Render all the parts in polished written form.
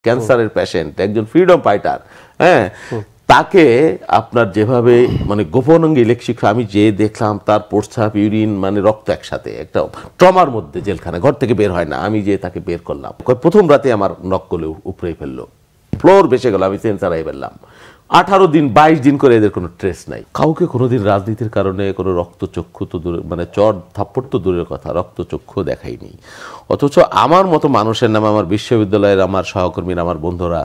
ক্যান্সারের পেশেন্ট, একজন freedom fighter, হ্যাঁ, তাকে আপনার যেভাবে মানে গোপন অঙ্গে ইলেকট্রিক, আমি যে দেখলাম তার প্রস্রাব ইউরিন মানে রক্ত একসাথে, একটা ট্রমার মধ্যে জেলখানা, ঘর থেকে বের হয় না, আমি যে তাকে বের করলাম, প্রথম রাতে আমার নখ গলে উপরে ফেললো, ফ্লোর বেসে গেল, আমি সেন্সার হারিয়ে ফেললাম। 18 দিন 22 দিন করে এদের কোনো ট্রেস নাই। কাউকে কোনোদিন রাজনীতির কারণে কোনো রক্তচক্ষু তো দূরে, মানে চর থাপ্পড় তো দূরের কথা, রক্তচক্ষু দেখাইনি। অথচ আমার মতো মানুষের নামে আমার বিশ্ববিদ্যালয়ের আমার সহকর্মীরা, আমার বন্ধুরা,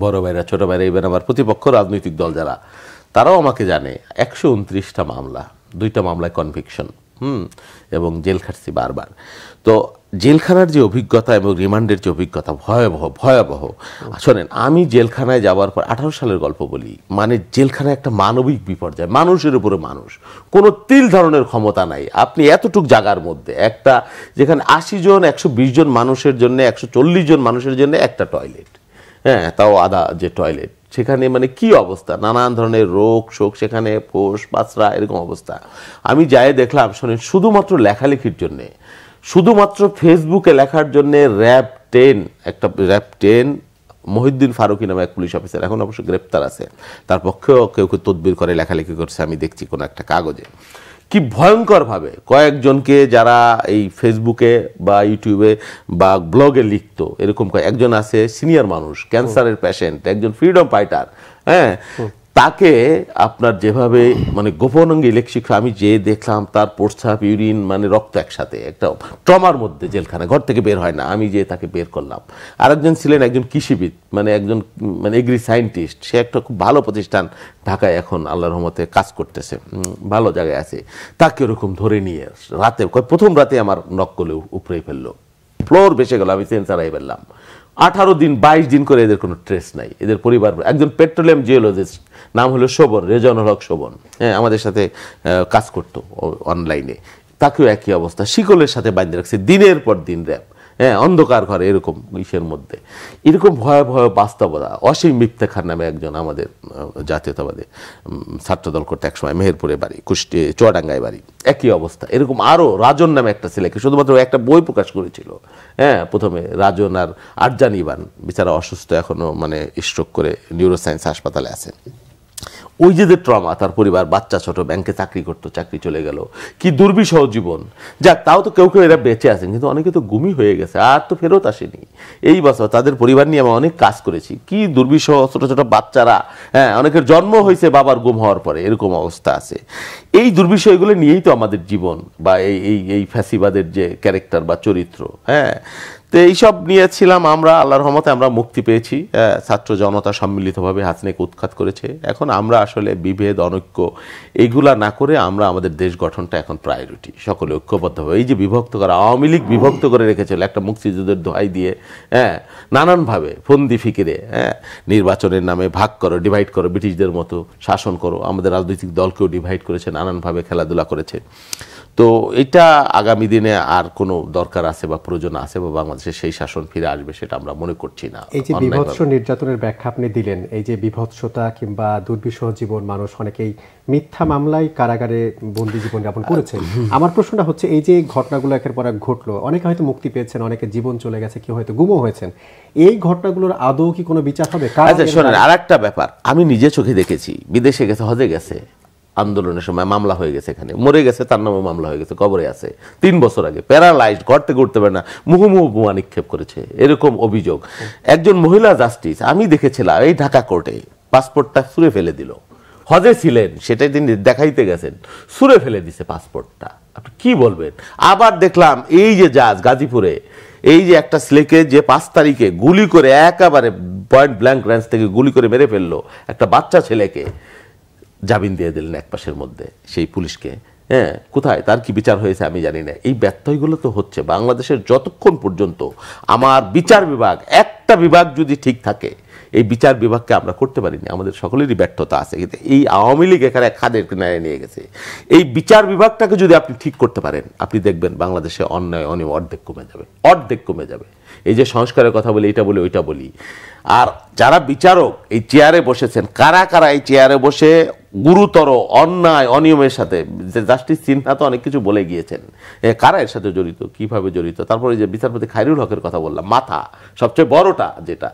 বড় ভাইরা, ছোট ভাইরা, ইভেন আমার প্রতিপক্ষ রাজনৈতিক দল যারা, তারাও আমাকে জানে। 129টা মামলা, 2টা মামলায় কনভিকশন, এবং জেল খাটছি বারবার। তো জেলখানার যে অভিজ্ঞতা এবং রিমান্ডের যে অভিজ্ঞতা ভয়াবহ ভয়াবহ। শোনেন, আমি জেলখানায় যাওয়ার পর 18 সালের গল্প বলি, মানে জেলখানায় একটা মানবিক বিপর্যয়, মানুষের উপরে মানুষ, কোনো তিল ধরনের ক্ষমতা নাই। আপনি এতটুক জায়গার মধ্যে একটা, যেখানে 80 জন 120 জন মানুষের জন্য, 140 জন মানুষের জন্য একটা টয়লেট, হ্যাঁ, তাও আধা যে টয়লেট, সেখানে মানে কি অবস্থা, নানান ধরনের রোগ শোক, সেখানে ফোস পাঁচরা, এরকম অবস্থা। আমি যাই দেখলাম, শোনেন, শুধুমাত্র লেখালেখির জন্যে, শুধুমাত্র ফেসবুকে লেখার জন্যে র্যাব 10 মহিউদ্দিন ফারুকী নামে এক পুলিশ অফিসার, এখন অবশ্য গ্রেপ্তার আছে, তার পক্ষেও কেউ কেউ তদবির করে লেখালেখি করছে, আমি দেখছি কোনো একটা কাগজে। কি ভয়ঙ্করভাবে কয়েকজনকে, যারা এই ফেসবুকে বা ইউটিউবে বা ব্লগে লিখতো, এরকম একজন আছে সিনিয়র মানুষ, ক্যান্সারের পেশেন্ট, একজন ফ্রিডম ফাইটার, হ্যাঁ, তাকে আপনার যেভাবে মানে গোপন অঙ্গে ইলেকট্রিক, আমি যে দেখলাম তার প্রস্রাব ইউরিন মানে রক্ত একসাথে, একটা ট্রমার মধ্যে জেলখানা, ঘর থেকে বের হয় না, আমি যে তাকে বের করলাম। আরেকজন ছিলেন একজন কৃষিবিদ, মানে একজন মানে এগ্রি সায়েন্টিস্ট, সে একটা খুব ভালো প্রতিষ্ঠান ঢাকায় এখন আল্লাহর রহমতে কাজ করতেছে, ভালো জায়গায় আছে, তাকে ওরকম ধরে নিয়ে রাতে, প্রথম রাতে আমার নখ গলে উপরে ফেললো, ফ্লোর বেসে গেল, আমি সেন্সার হারিয়ে ফেললাম। 18 দিন 22 দিন করে এদের কোনো ট্রেস নাই। এদের পরিবার, একজন পেট্রোলিয়াম জিওলজিস্ট, নাম হলো শোভন, রেজানুল হক শোভন, হ্যাঁ, আমাদের সাথে কাজ করতো অনলাইনে, তাকেও একই অবস্থা, শিকলের সাথে বাঁধে রাখছে দিনের পর দিন র্যাব, হ্যাঁ, অন্ধকার ঘরে, এরকম ইসের মধ্যে, এরকম ভয়াবহ বাস্তবতা। অসীম ইফতেখার নামে একজন আমাদের জাতীয়তাবাদী ছাত্রদল করতে একসময়, মেহেরপুরে বাড়ি, কুষ্টি চুয়াডাঙ্গায় বাড়ি, একই অবস্থা। এরকম আরও রাজন নামে একটা ছেলেকে শুধুমাত্র একটা বই প্রকাশ করেছিল, হ্যাঁ, প্রথমে রাজন আর আরজান ইবান, বেচারা অসুস্থ এখনও, মানে স্ট্রোক করে নিউরোসায়েন্স হাসপাতালে আছে। ওই যে ট্রমা, তার পরিবার, বাচ্চা ছোট, ব্যাংকে চাকরি করতো, চাকরি চলে গেল, কি দুর্বিষহ জীবন। যাক, তাও তো কেউ কেউ এরা বেঁচে আছেন, কিন্তু অনেকে তো গুমই হয়ে গেছে, আর তো ফেরত আসেনি। এই বছর তাদের পরিবার নিয়ে আমি অনেক কাজ করেছি, কি দুর্বিষহ ছোট ছোট বাচ্চারা, হ্যাঁ, অনেকের জন্ম হয়েছে বাবার গুম হওয়ার পরে, এরকম অবস্থা আছে। এই দুর্বিষয়গুলো নিয়েই তো আমাদের জীবন, বা এই ফ্যাসিবাদের যে ক্যারেক্টার বা চরিত্র, হ্যাঁ। তো এইসব নিয়েছিলাম আমরা, আল্লাহর রহমতে আমরা মুক্তি পেয়েছি। ছাত্র জনতা সম্মিলিতভাবে হাসিনাকে উৎখাত করেছে। এখন আমরা আসলে বিভেদ, অনৈক্য এইগুলা না করে আমরা আমাদের দেশ গঠনটা এখন প্রায়োরিটি, সকলে ঐক্যবদ্ধভাবে। এই যে বিভক্ত করা, আওয়ামী লীগ বিভক্ত করে রেখেছিল একটা মুক্তিযুদ্ধের দোহাই দিয়ে, হ্যাঁ, নানানভাবে ফন্দি ফিকিরে, হ্যাঁ, নির্বাচনের নামে ভাগ করো, ডিভাইড করো, ব্রিটিশদের মতো শাসন করো, আমাদের রাজনৈতিক দলকেও ডিভাইড করেছে, নানানভাবে খেলাধুলা করেছে। তো এটা আগামী দিনে আর কোনো দরকার আছে বা প্রয়োজন আছে বা বাংলাদেশে সেই শাসন ফিরে আসবে, সেটা আমরা মনে করছি না। এই যে বিভৎস নির্যাতনের ব্যাখ্যা আপনি দিলেন, এই যে বিভৎসতা কিংবা দুর্বিষহ জীবন, মানুষ অনেকেই মিথ্যা মামলায় কারাগারে বন্দী জীবন যাপন করেছে। আমার প্রশ্নটা হচ্ছে, এই যে ঘটনাগুলো একের পর এক ঘটলো, অনেকে হয়তো মুক্তি পেয়েছেন, অনেকে জীবন চলে গেছে, কেউ হয়তো গুমও হয়েছেন, এই ঘটনাগুলোর আদৌ কি কোনো বিচার হবে? আচ্ছা শোনেন, আর একটা ব্যাপার আমি নিজে চোখে দেখেছি, বিদেশে গেছে, হজে গেছে, আন্দোলনের সময় মামলা হয়ে গেছে, এখানে মরে গেছে, তার নামে মামলা হয়ে গেছে, কবরে আছে 3 বছর আগে, প্যারালাইজড, ঘর থেকে উঠতে পারে না, মুহুমুহু বোমা নিক্ষেপ করেছে, এরকম অভিযোগ। একজন মহিলা জাস্টিস আমি দেখেছিলাম এই ঢাকা কোর্টে, পাসপোর্টটা ছুঁড়ে ফেলে দিল, হজে ছিলেন, সেটাই তিনি দেখাইতে গেছেন, ছুঁড়ে ফেলে দিছে পাসপোর্টটা। আপনি কি বলবেন? আবার দেখলাম এই যে জাজ গাজীপুরে, এই যে একটা ছেলেকে যে 5 তারিখে গুলি করে, একেবারে পয়েন্ট ব্ল্যাঙ্ক রেঞ্জ থেকে গুলি করে মেরে ফেললো, একটা বাচ্চা ছেলেকে জামিন দিয়ে দিলেন এক পাশের মধ্যে সেই পুলিশকে, হ্যাঁ, কোথায় তার কি বিচার হয়েছে আমি জানি না। এই ব্যত্যয়গুলো তো হচ্ছে বাংলাদেশের, যতক্ষণ পর্যন্ত আমার বিচার বিভাগ, একটা বিভাগ যদি ঠিক থাকে, এই বিচার বিভাগকে আমরা করতে পারিনি, আমাদের সকলেরই ব্যর্থতা আছে। কিন্তু এই আওয়ামী লীগ এখানে খাদের কিনারে নিয়ে গেছে। এই বিচার বিভাগটাকে যদি আপনি ঠিক করতে পারেন, আপনি দেখবেন বাংলাদেশে অন্যায় অনিয়ম অর্ধেক কমে যাবে, অর্ধেক কমে যাবে। এই যে সংস্কারের কথা বলি, এটা বলি, ওইটা বলি। আর যারা বিচারক এই চেয়ারে বসেছেন, কারা কারা এই চেয়ারে বসে গুরুতর অন্যায় অনিয়মের সাথে, জাস্টিস সিনহা তো অনেক কিছু বলে গিয়েছেন, কারা এর সাথে জড়িত, কিভাবে জড়িত। তারপরে যে বিচারপতি খায়রুল হকের কথা বললাম, মাথা সবচেয়ে বড়টা যেটা,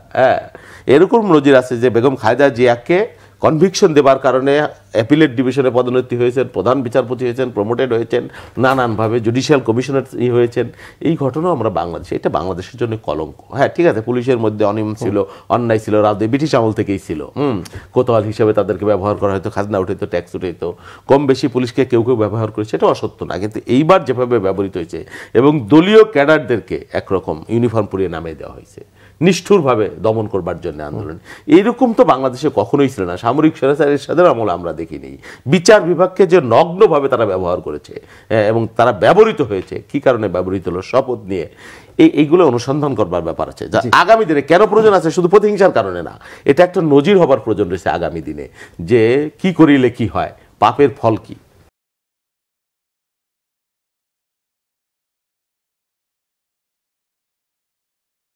এরকম নজির আছে যে বেগম খালেদা জিয়াকে কনভিকশন দেবার কারণে অ্যাপিলেট ডিভিশনে পদোন্নতি হয়েছেন, প্রধান বিচারপতি হয়েছেন, প্রমোটেড হয়েছেন, নানানভাবে জুডিশিয়াল কমিশনার হয়েছেন। এই ঘটনাও আমরা বাংলাদেশে, এটা বাংলাদেশের জন্য কলঙ্ক। হ্যাঁ ঠিক আছে, পুলিশের মধ্যে অনিয়ম ছিল, অন্যায় ছিল, রাজনীতি ব্রিটিশ আমল থেকেই ছিল। কোতোয়াল হিসেবে তাদেরকে ব্যবহার করা হয়তো, খাজনা উঠাইতো, ট্যাক্স উঠাইতো, কম বেশি পুলিশকে কেউ কেউ ব্যবহার করেছে, এটা অসত্য না। কিন্তু এইবার যেভাবে ব্যবহৃত হয়েছে এবং দলীয় ক্যাডারদেরকে একরকম ইউনিফর্ম পরিয়ে নামিয়ে দেওয়া হয়েছে নিষ্ঠুরভাবে দমন করবার জন্য আন্দোলন, এইরকম তো বাংলাদেশে কখনোই ছিল না। সামরিক স্বৈরাচারের সাথে আমলে আমরা দেখিনি। বিচার বিভাগকে যে নগ্নভাবে তারা ব্যবহার করেছে এবং তারা ব্যবহৃত হয়েছে, কি কারণে ব্যবহৃত হলো শপথ নিয়ে, এইগুলো অনুসন্ধান করবার ব্যাপার আছে। যা আগামী দিনে কেন প্রয়োজন আছে, শুধু প্রতিহিংসার কারণে না, এটা একটা নজির হবার প্রয়োজন রয়েছে আগামী দিনে, যে কি করিলে কি হয়, পাপের ফল কি।